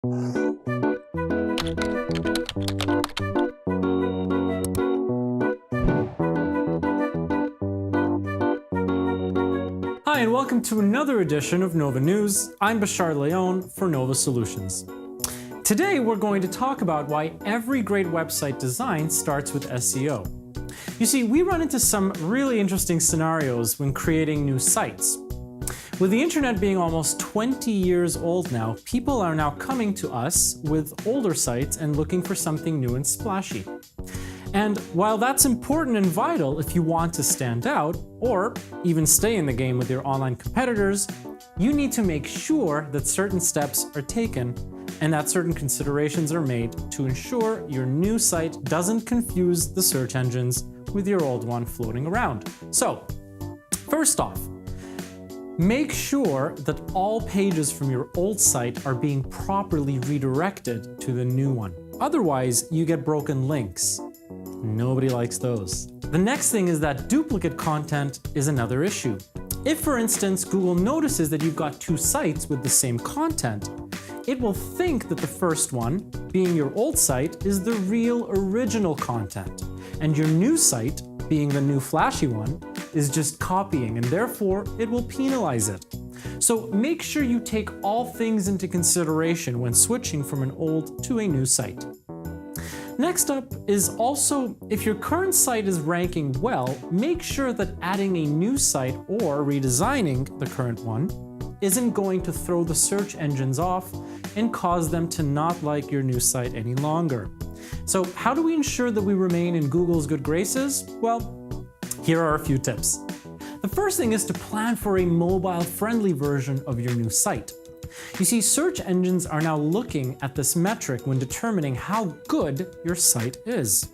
Hi, and welcome to another edition of Nova News. I'm Bashar Leon for Nova Solutions. Today, we're going to talk about why every great website design starts with SEO. You see, we run into some really interesting scenarios when creating new sites. With the internet being almost 20 years old now, people are now coming to us with older sites and looking for something new and splashy. And while that's important and vital if you want to stand out, or even stay in the game with your online competitors, you need to make sure that certain steps are taken and that certain considerations are made to ensure your new site doesn't confuse the search engines with your old one floating around. So, first off, make sure that all pages from your old site are being properly redirected to the new one. Otherwise, you get broken links. Nobody likes those. The next thing is that duplicate content is another issue. If, for instance, Google notices that you've got two sites with the same content, it will think that the first one, being your old site, is the real original content, and your new site, being the new flashy one, is just copying, and therefore it will penalize it. So make sure you take all things into consideration when switching from an old to a new site. Next up is also, if your current site is ranking well, make sure that adding a new site or redesigning the current one isn't going to throw the search engines off and cause them to not like your new site any longer. So how do we ensure that we remain in Google's good graces? Well, here are a few tips. The first thing is to plan for a mobile-friendly version of your new site. You see, search engines are now looking at this metric when determining how good your site is.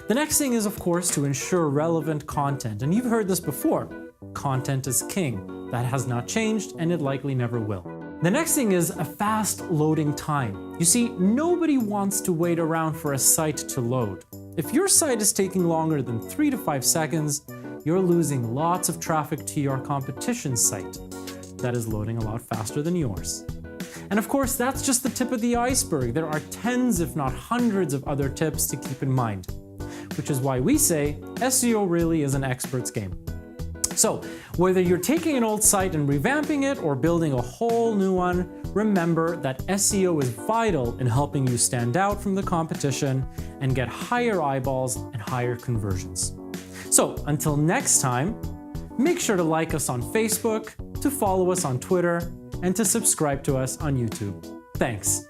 The next thing is, of course, to ensure relevant content. And you've heard this before. Content is king. That has not changed, and it likely never will. The next thing is a fast loading time. You see, nobody wants to wait around for a site to load. If your site is taking longer than 3 to 5 seconds, you're losing lots of traffic to your competition's site that is loading a lot faster than yours. And of course, that's just the tip of the iceberg. There are tens, if not hundreds, of other tips to keep in mind, which is why we say SEO really is an expert's game. So, whether you're taking an old site and revamping it or building a whole new one, remember that SEO is vital in helping you stand out from the competition and get higher eyeballs and higher conversions. So, until next time, make sure to like us on Facebook, to follow us on Twitter, and to subscribe to us on YouTube. Thanks.